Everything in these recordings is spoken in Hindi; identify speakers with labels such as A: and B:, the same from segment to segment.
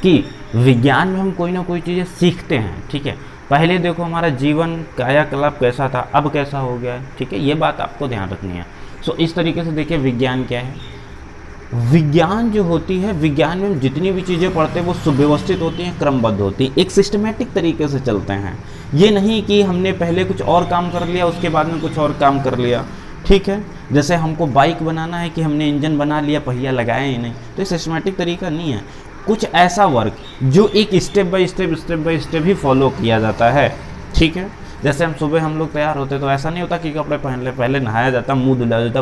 A: कि विज्ञान में हम कोई ना कोई चीज़ें सीखते हैं, ठीक है। पहले देखो हमारा जीवन क्रियाकलाप कैसा था, अब कैसा हो गया है, ठीक है, ये बात आपको ध्यान रखनी है। सो इस तरीके से देखिए विज्ञान क्या है। विज्ञान जो होती है, विज्ञान में हम जितनी भी चीज़ें पढ़ते हैं वो सुव्यवस्थित होती हैं, क्रमबद्ध होती हैं, एक सिस्टमेटिक तरीके से चलते हैं। ये नहीं कि हमने पहले कुछ और काम कर लिया उसके बाद में कुछ और काम कर लिया, ठीक है। जैसे हमको बाइक बनाना है कि हमने इंजन बना लिया, पहिया लगाया ही नहीं, तो ये सिस्टमेटिक तरीका नहीं है। कुछ ऐसा वर्क जो एक step by step he follow किया जाता है, ठीक है। जैसे हम सुबह हम लोग तैयार होते तो ऐसा नहीं होता कि कपड़े पहन ले, पहले नहाया जाता, मुंह धुला जाता,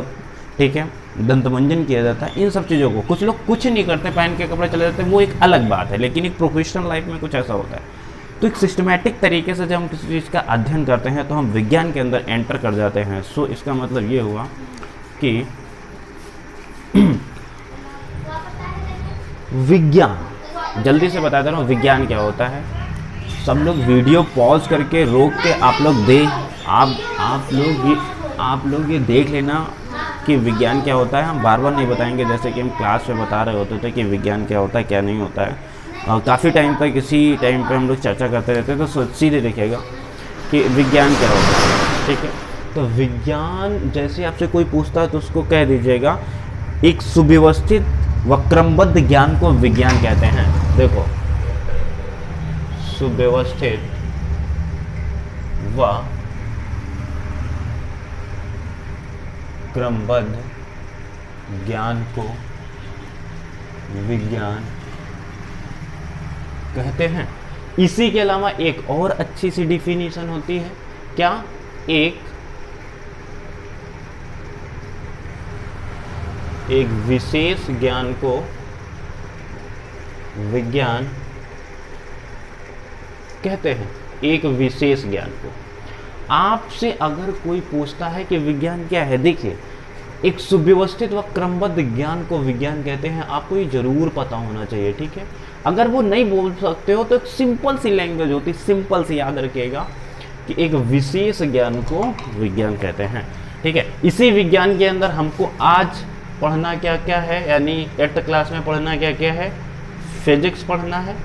A: ठीक है, दंतमंजन किया जाता है। इन सब चीज़ों को कुछ लोग कुछ नहीं करते, पहन के कपड़े चले जाते हैं, वो एक अलग बात है। लेकिन एक प्रोफेशनल लाइफ में कुछ ऐसा होता है। तो एक सिस्टमेटिक तरीके से जब हम किसी चीज़ का अध्ययन करते हैं तो हम विज्ञान के अंदर एंटर कर जाते हैं। सो इसका मतलब ये हुआ कि विज्ञान, जल्दी से बता दे रहा हूँ विज्ञान क्या होता है। सब लोग वीडियो पॉज करके रोक के आप लोग ये देख लेना कि विज्ञान क्या होता है। हम बार बार नहीं बताएंगे, जैसे कि हम क्लास में बता रहे होते थे कि विज्ञान क्या होता है क्या नहीं होता है। और काफ़ी टाइम तक इसी टाइम पे हम लोग चर्चा करते रहते हैं, तो सीधे देखिएगा कि विज्ञान क्या होता है, ठीक है। तो विज्ञान जैसे आपसे कोई पूछता है तो उसको कह दीजिएगा एक सुव्यवस्थित व क्रमबद्ध ज्ञान को विज्ञान कहते हैं। देखो, सुव्यवस्थित व क्रमबद्ध ज्ञान को विज्ञान कहते हैं। इसी के अलावा एक और अच्छी सी डिफिनीशन होती है, क्या? एक विशेष ज्ञान को विज्ञान कहते हैं। एक विशेष ज्ञान को, आपसे अगर कोई पूछता है कि विज्ञान क्या है, देखिए एक सुव्यवस्थित व क्रमबद्ध ज्ञान को विज्ञान कहते हैं, आपको ये जरूर पता होना चाहिए, ठीक है। अगर वो नहीं बोल सकते हो तो एक सिंपल सी लैंग्वेज होती, सिंपल सी याद रखिएगा कि एक विशेष ज्ञान को विज्ञान कहते हैं, ठीक है। इसी विज्ञान के अंदर हमको आज पढ़ना क्या क्या है, यानी 8th क्लास में पढ़ना क्या क्या है, फिजिक्स पढ़ना है,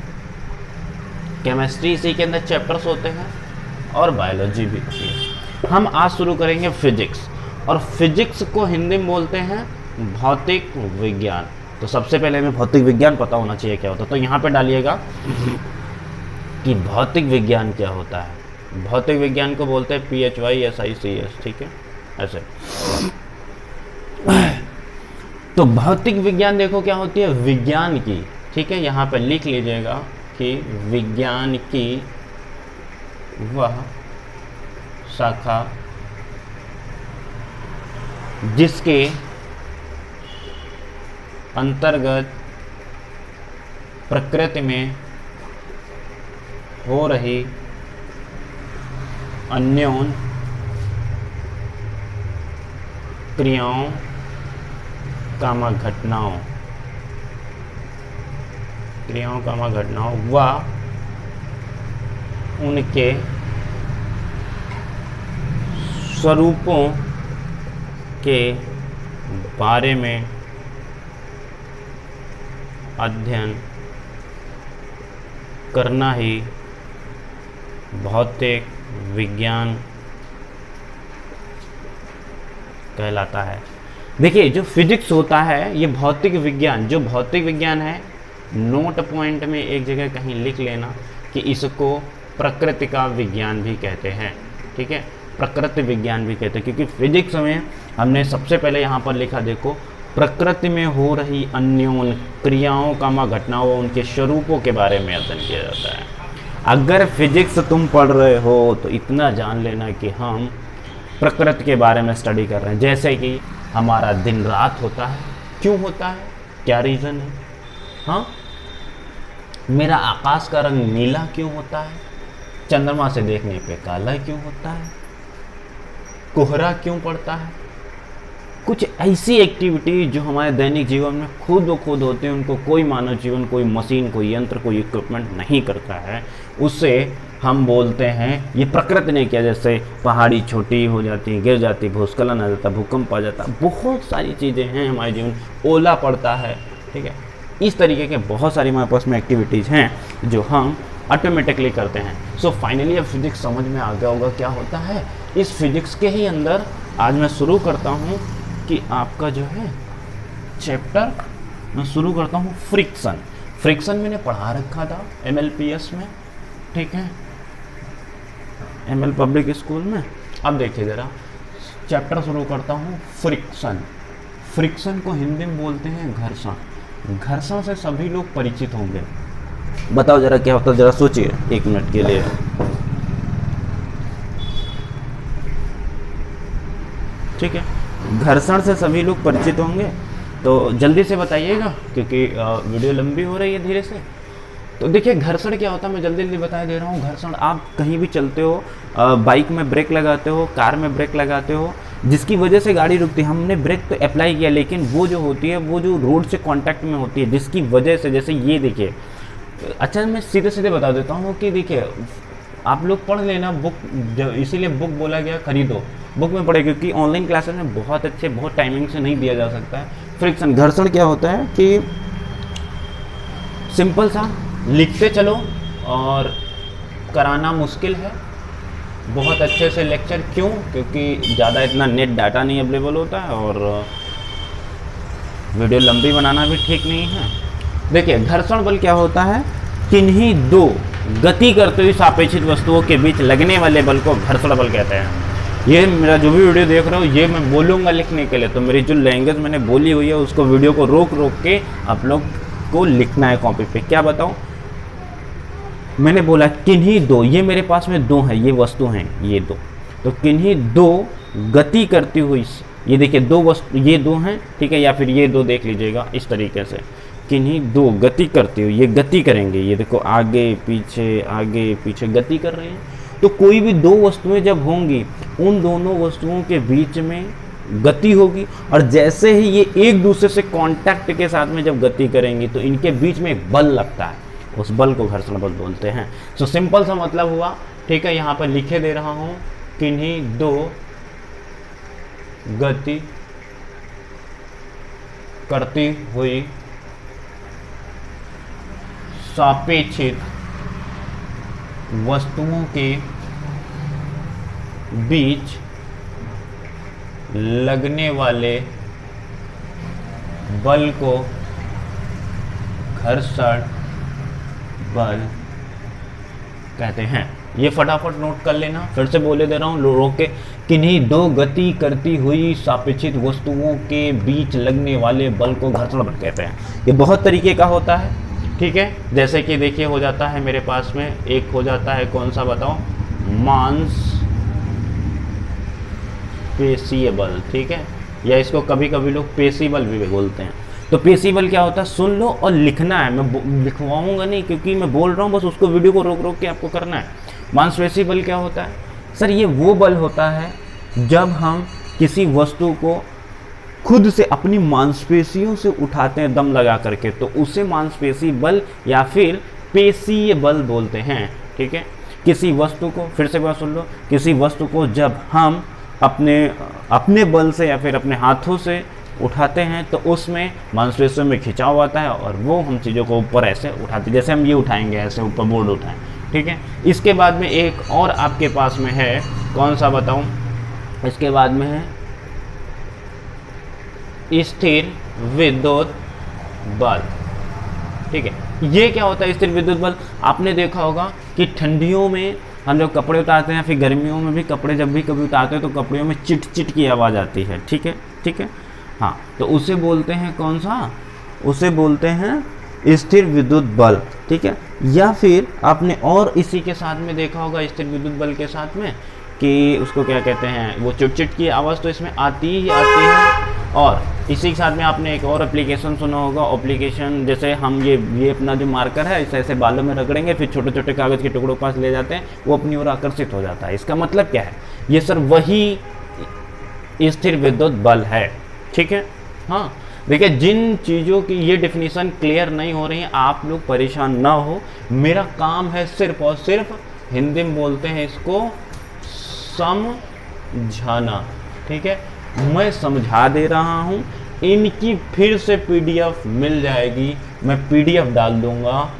A: केमिस्ट्री इसी के अंदर चैप्टर्स होते हैं, और बायोलॉजी भी होती है। हम आज शुरू करेंगे फिजिक्स, और फिजिक्स को हिंदी में बोलते हैं भौतिक विज्ञान। तो सबसे पहले हमें भौतिक विज्ञान पता होना चाहिए क्या होता है। तो यहाँ पे डालिएगा कि भौतिक विज्ञान क्या होता है। भौतिक विज्ञान को बोलते हैं PHYSICS, ठीक है, ऐसे। तो भौतिक विज्ञान देखो क्या होती है, विज्ञान की, ठीक है, यहाँ पे लिख लीजिएगा कि विज्ञान की वह शाखा जिसके अंतर्गत प्रकृति में हो रही अन्योन क्रियाओं घटनाओं व उनके स्वरूपों के बारे में अध्ययन करना ही भौतिक विज्ञान कहलाता है। देखिए जो फिजिक्स होता है, ये भौतिक विज्ञान, जो भौतिक विज्ञान है, नोट पॉइंट में एक जगह कहीं लिख लेना कि इसको प्रकृति का विज्ञान भी कहते हैं, ठीक है, प्रकृति विज्ञान भी कहते हैं। क्योंकि फिजिक्स में हमने सबसे पहले यहाँ पर लिखा, देखो, प्रकृति में हो रही अन्योन क्रियाओं घटनाओं उनके स्वरूपों के बारे में अध्ययन किया जाता है। अगर फिजिक्स तुम पढ़ रहे हो तो इतना जान लेना कि हम प्रकृति के बारे में स्टडी कर रहे हैं। जैसे कि हमारा दिन रात होता है, क्यों होता है, क्या रीज़न है, हाँ, मेरा आकाश का रंग नीला क्यों होता है, चंद्रमा से देखने पे काला क्यों होता है, कोहरा क्यों पड़ता है। कुछ ऐसी एक्टिविटी जो हमारे दैनिक जीवन में खुद ब खुद होते हैं, उनको कोई मानव जीवन, कोई मशीन, कोई यंत्र, कोई इक्विपमेंट नहीं करता है, उससे हम बोलते हैं ये प्रकृति ने किया। जैसे पहाड़ी छोटी हो जाती, गिर जाती, भूस्खलन आ जाता, भूकंप आ जाता, बहुत सारी चीज़ें हैं हमारे जीवन, ओला पड़ता है, ठीक है, इस तरीके के बहुत सारी हमारे पास में एक्टिविटीज़ हैं जो हम ऑटोमेटिकली करते हैं। सो फाइनली अब फिजिक्स समझ में आ गया होगा क्या होता है। इस फिजिक्स के ही अंदर आज मैं शुरू करता हूँ कि आपका जो है चैप्टर मैं शुरू करता हूँ फ्रिक्शन। फ्रिक्शन मैंने पढ़ा रखा था MLPS में, ठीक है, ML पब्लिक स्कूल में। अब देखिए ज़रा, चैप्टर शुरू करता हूँ फ्रिक्शन। फ्रिक्शन को हिंदी में बोलते हैं घर्षण। घर्षण से सभी लोग परिचित होंगे। बताओ जरा क्या होता है, जरा सोचिए 1 मिनट के लिए। ठीक है, घर्षण से सभी लोग परिचित होंगे, तो जल्दी से बताइएगा क्योंकि वीडियो लंबी हो रही है धीरे से। तो देखिए घर्षण क्या होता है, मैं जल्दी जल्दी बता दे रहा हूँ। घर्षण, आप कहीं भी चलते हो, बाइक में ब्रेक लगाते हो, कार में ब्रेक लगाते हो, जिसकी वजह से गाड़ी रुकती है। हमने ब्रेक तो अप्लाई किया, लेकिन वो जो होती है वो जो रोड से कांटेक्ट में होती है, जिसकी वजह से, जैसे ये देखिए, अच्छा मैं सीधे सीधे बता देता हूँ कि देखिए आप लोग पढ़ लेना बुक, इसीलिए बुक बोला गया खरीदो, बुक में पढ़े, क्योंकि ऑनलाइन क्लासेस में बहुत अच्छे, बहुत टाइमिंग से नहीं दिया जा सकता है। फ्रिक्शन, घर्षण क्या होता है कि सिंपल सा लिखते चलो और कराना मुश्किल है बहुत अच्छे से लेक्चर। क्यों? क्योंकि ज़्यादा इतना नेट डाटा नहीं अवेलेबल होता है और वीडियो लंबी बनाना भी ठीक नहीं है। देखिए घर्षण बल क्या होता है, किन्हीं दो गति करते हुए सापेक्षित वस्तुओं के बीच लगने वाले बल को घर्षण बल कहते हैं। ये मेरा जो भी वीडियो देख रहे हो, ये मैं बोलूँगा लिखने के लिए, तो मेरी जो लैंग्वेज मैंने बोली हुई है उसको वीडियो को रोक रोक के आप लोग को लिखना है कॉपी पे। क्या बताऊँ, मैंने बोला किन्हीं दो, ये मेरे पास में दो हैं, ये वस्तु हैं ये दो, तो किन्हीं दो गति करती हुई, ये देखिए दो वस्तु, ये दो हैं, ठीक है, या फिर ये दो देख लीजिएगा इस तरीके से, किन्हीं दो गति करती हुई, ये गति करेंगे, ये देखो आगे पीछे गति कर रहे हैं। तो कोई भी दो वस्तुएं जब होंगी, उन दोनों वस्तुओं के बीच में गति होगी, और जैसे ही ये एक दूसरे से कांटेक्ट के साथ में जब गति करेंगी तो इनके बीच में एक बल लगता है, उस बल को घर्षण बल बोलते हैं। सो सिंपल सा मतलब हुआ, ठीक है, यहाँ पर लिखे दे रहा हूँ, किन्हीं दो गति करती हुई सापेक्षित वस्तुओं के बीच लगने वाले बल को घर्षण बल कहते हैं। ये फटाफट नोट कर लेना, फिर से बोले दे रहा हूँ रोक के, किन्हीं दो गति करती हुई सापेक्षित वस्तुओं के बीच लगने वाले बल को घर्षण बल कहते हैं। ये बहुत तरीके का होता है, ठीक है, जैसे कि देखिए हो जाता है मेरे पास में, एक हो जाता है कौन सा बताओ, मांसपेशीय बल, ठीक है, या इसको कभी कभी लोग पेशी बल भी बोलते हैं। तो पेशी बल क्या होता है, सुन लो और लिखना है, मैं लिखवाऊंगा नहीं क्योंकि मैं बोल रहा हूँ, बस उसको वीडियो को रोक रोक के आपको करना है। मांसपेशी बल क्या होता है सर, ये वो बल होता है जब हम किसी वस्तु को खुद से अपनी मांसपेशियों से उठाते हैं दम लगा करके, तो उसे मांसपेशी बल या फिर पेशीय बल बोलते हैं, ठीक है। किसी वस्तु को, फिर से बात सुन लो, किसी वस्तु को जब हम अपने बल से या फिर अपने हाथों से उठाते हैं तो उसमें मांसपेशियों में खिंचाव आता है और वो हम चीज़ों को ऊपर ऐसे उठाते हैं, जैसे हम ये उठाएंगे ऐसे ऊपर बोर्ड उठाएं, ठीक है। इसके बाद में एक और आपके पास में है, कौन सा बताऊं, इसके बाद में है स्थिर विद्युत बल, ठीक है। ये क्या होता है स्थिर विद्युत बल, आपने देखा होगा कि ठंडियों में हम जब कपड़े उतारते हैं, फिर गर्मियों में भी कपड़े जब भी कभी उतारते हैं तो कपड़ों में चिट चिट की आवाज़ आती है, ठीक है, ठीक है, हाँ, तो उसे बोलते हैं कौन सा, उसे बोलते हैं स्थिर विद्युत बल, ठीक है। या फिर आपने और इसी के साथ में देखा होगा स्थिर विद्युत बल के साथ में कि उसको क्या कहते हैं, वो चिट चिट की आवाज़ तो इसमें आती ही आती है। और इसी के साथ में आपने एक और एप्लीकेशन सुना होगा, एप्लीकेशन जैसे हम ये अपना जो मार्कर है ऐसे ऐसे बालों में रगड़ेंगे, फिर छोटे छोटे कागज़ के टुकड़ों के पास ले जाते हैं, वो अपनी ओर आकर्षित हो जाता है। इसका मतलब क्या है, ये सर वही स्थिर विद्युत बल है, ठीक है। हाँ देखिए, जिन चीज़ों की ये डेफिनेशन क्लियर नहीं हो रही है, आप लोग परेशान ना हो, मेरा काम है सिर्फ और सिर्फ, हिंदी में बोलते हैं इसको समझाना, ठीक है। मैं समझा दे रहा हूँ, इनकी फिर से PDF मिल जाएगी मैं पीडीएफ डाल दूंगा,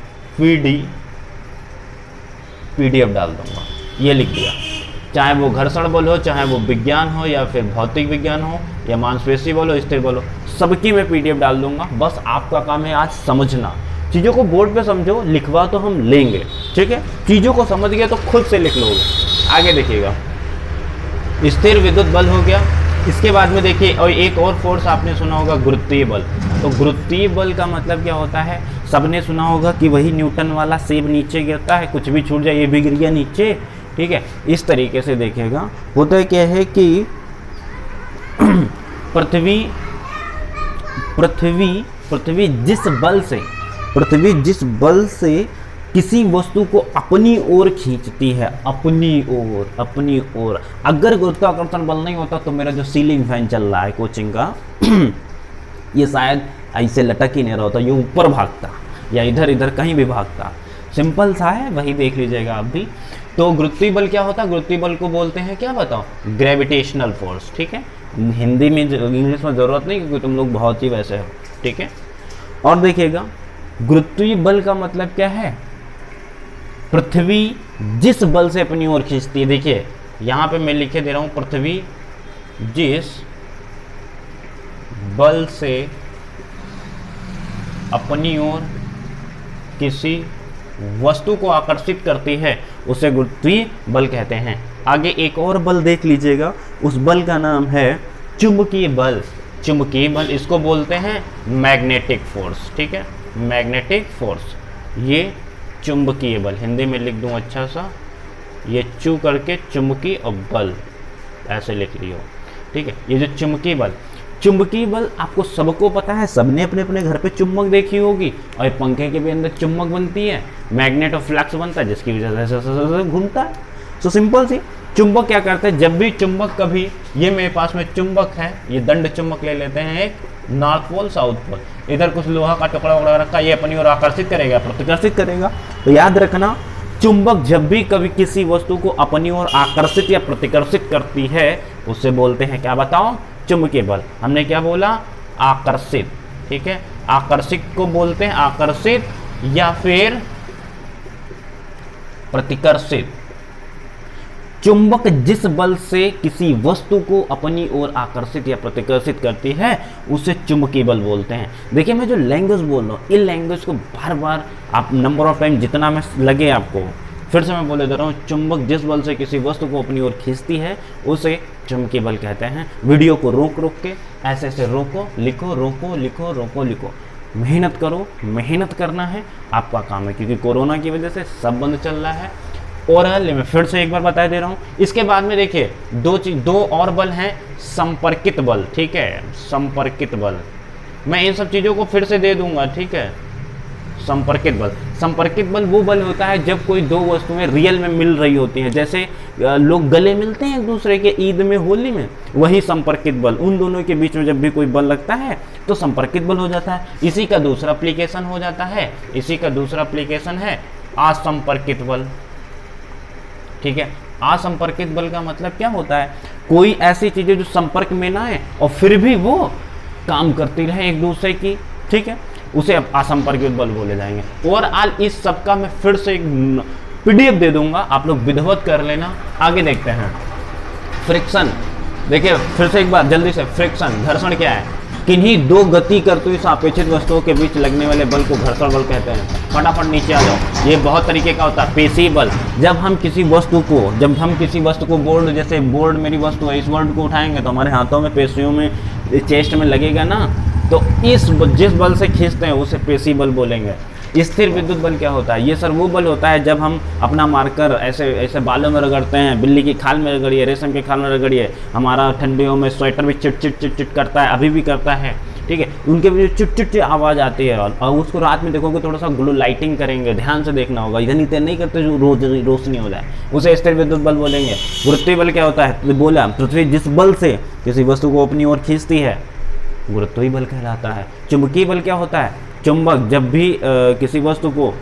A: पीडीएफ डाल दूंगा, ये लिख दिया। चाहे वो घर्षण बल हो, चाहे वो विज्ञान हो, या फिर भौतिक विज्ञान हो, या मांसपेशी बल हो, स्थिर बल हो, सबकी मैं पीडीएफ डाल दूंगा। बस आपका काम है आज समझना, चीज़ों को बोर्ड पे समझो, लिखवा तो हम लेंगे, ठीक है। चीज़ों को समझ गए तो खुद से लिख लोगे। आगे देखिएगा, स्थिर विद्युत बल हो गया। इसके बाद में देखिए, और एक और फोर्स आपने सुना होगा, गुरुत्वीय बल। तो गुरुत्वीय बल का मतलब क्या होता है, सबने सुना होगा कि वही न्यूटन वाला सेब नीचे गिरता है, कुछ भी छूट जाए ये भी गिर गया नीचे, ठीक है। इस तरीके से देखेगा, होता क्या है कि पृथ्वी जिस बल से किसी वस्तु को अपनी ओर खींचती है, अपनी ओर। अगर गुरुत्वाकर्षण बल नहीं होता तो मेरा जो सीलिंग फैन चल रहा है कोचिंग का ये शायद ऐसे लटक ही नहीं रहा होता, ये ऊपर भागता या इधर इधर कहीं भी भागता। सिंपल सा है, वही देख लीजिएगा आप भी। तो गुरुत्वीय बल क्या होता है, गुरुत्वीय बल को बोलते हैं, क्या बताओ, ग्रेविटेशनल फोर्स, ठीक है। हिंदी में, इंग्लिश में ज़रूरत नहीं क्योंकि तुम लोग बहुत ही वैसे हो, ठीक है। और देखिएगा, गुरुत्वीय बल का मतलब क्या है, पृथ्वी जिस बल से अपनी ओर खींचती है। देखिए यहाँ पे मैं लिखे दे रहा हूँ, पृथ्वी जिस बल से अपनी ओर किसी वस्तु को आकर्षित करती है उसे गुरुत्वीय बल कहते हैं। आगे एक और बल देख लीजिएगा, उस बल का नाम है चुंबकीय बल। चुंबकीय बल इसको बोलते हैं मैग्नेटिक फोर्स, ठीक है, मैग्नेटिक फोर्स। ये चुंबकीय बल, हिंदी में लिख दूं अच्छा सा, ये चू करके चुंबकीय और बल ऐसे लिख लियो, ठीक है। ये जो चुंबकीय बल आपको सबको पता है, सबने अपने अपने घर पे चुंबक देखी होगी, और पंखे के भी अंदर चुंबक बनती है, मैग्नेट और फ्लक्स बनता है, जिसकी वजह से घूमता है। तो सिंपल सी, चुंबक क्या करते हैं, जब भी चुंबक कभी, ये मेरे पास में चुंबक है, ये दंड चुंबक ले लेते हैं, एक नॉर्थ पोल साउथ पोल, इधर कुछ लोहा का टुकड़ा वगैरह रखा, ये अपनी ओर आकर्षित करेगा, प्रतिकर्षित करेगा। तो याद रखना, चुंबक जब भी कभी किसी वस्तु को अपनी ओर आकर्षित या प्रतिकर्षित करती है उसे बोलते हैं, क्या बताओ, चुंबकीय बल। हमने क्या बोला, आकर्षित, ठीक है। आकर्षित को बोलते हैं आकर्षित या फिर प्रतिकर्षित। चुंबक जिस बल से किसी वस्तु को अपनी ओर आकर्षित या प्रतिकर्षित करती है उसे चुंबकीय बल बोलते हैं। देखिए मैं जो लैंग्वेज बोल रहा हूँ, इन लैंग्वेज को बार बार आप नंबर ऑफ टाइम जितना में लगे आपको, फिर से मैं बोले दे रहा हूँ, चुंबक जिस बल से किसी वस्तु को अपनी ओर खींचती है उसे चुंबकीय बल कहते हैं। वीडियो को रोक रोक के ऐसे ऐसे रोको, लिखो, रोको, लिखो, रोको, लिखो, मेहनत करो, मेहनत करना है आपका काम है, क्योंकि कोरोना की वजह से सब बंद चल रहा है। और मैं फिर से एक बार बता दे रहा हूँ। इसके बाद में देखिए दो और बल हैं, संपर्कित बल, ठीक है, संपर्कित बल। मैं इन सब चीज़ों को फिर से दे दूंगा, ठीक है। संपर्कित बल वो बल होता है जब कोई दो वस्तुएं रियल में मिल रही होती हैं, जैसे लोग गले मिलते हैं एक दूसरे के ईद में, होली में, वही संपर्कित बल। उन दोनों के बीच में जब भी कोई बल लगता है तो संपर्कित बल हो जाता है। इसी का दूसरा एप्लीकेशन हो जाता है, इसी का दूसरा एप्लीकेशन है असंपर्कित बल, ठीक है। असंपर्कित बल का मतलब क्या होता है, कोई ऐसी चीजें जो संपर्क में ना है और फिर भी वो काम करती रहे एक दूसरे की, ठीक है, उसे असंपर्कित बल बोले जाएंगे। और आज इस सब का मैं फिर से एक पीडीएफ दे दूंगा, आप लोग विधिवत कर लेना। आगे देखते हैं फ्रिक्शन। देखिए फिर से एक बार जल्दी से, फ्रिक्शन, घर्षण क्या है, किन्हीं दो गति करते हुए सापेक्षित वस्तुओं के बीच लगने वाले बल को घर्षण बल कहते हैं। फटाफट नीचे आ जाओ। ये बहुत तरीके का होता है। पेशी बल, जब हम किसी वस्तु को बोर्ड, जैसे बोर्ड मेरी वस्तु है, इस बोर्ड को उठाएंगे तो हमारे हाथों में, पेशियों में, चेस्ट में लगेगा ना, तो जिस बल से खींचते हैं उसे पेशी बल बोलेंगे। स्थिर विद्युत बल क्या होता है, ये सर वो बल होता है जब हम अपना मार्कर ऐसे ऐसे बालों में रगड़ते हैं, बिल्ली की खाल में रगड़िए, रेशम की खाल में रगड़िए, हमारा ठंडियों में स्वेटर भी चिट चिट चिट चिट करता है, अभी भी करता है, ठीक है। उनके भी चिट चिट चिट आवाज़ आती है, और उसको रात में देखोगे थोड़ा सा ग्लो लाइटिंग करेंगे, ध्यान से देखना होगा, इधर नीचे नहीं करते जो रोशनी हो जाए, उसे स्थिर विद्युत बल बोलेंगे। गुरुत्वीय बल क्या होता है, बोला पृथ्वी जिस बल से किसी वस्तु को अपनी ओर खींचती है गुरुत्वीय बल कहलाता है। चुंबकीय बल क्या होता है, चुंबक जब भी किसी वस्तु को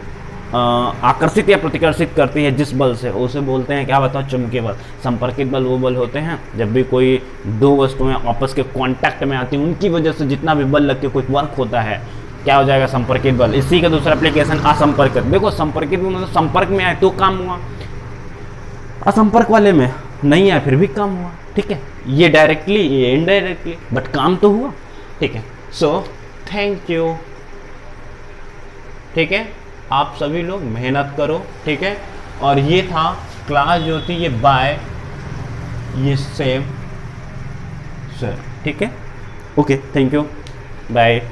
A: आकर्षित या प्रतिकर्षित करती है जिस बल से, उसे बोलते हैं, क्या बताओ, चुंबकीय बल। संपर्कित बल वो बल होते हैं जब भी कोई दो वस्तुएं आपस के कांटेक्ट में आती हैं, उनकी वजह से जितना भी बल लग के कोई वर्क होता है क्या हो जाएगा, संपर्कित बल। इसी का दूसरा एप्लीकेशन असंपर्कित। देखो संपर्कित में मतलब संपर्क में आए तो काम हुआ, असंपर्क वाले में नहीं आए फिर भी काम हुआ, ठीक है। ये डायरेक्टली, ये इनडायरेक्टली, बट काम तो हुआ, ठीक है। सो थैंक यू, ठीक है। आप सभी लोग मेहनत करो, ठीक है। और ये था क्लास जो थी ये बाय ये सेम सर, ठीक है। Okay, thank you, bye.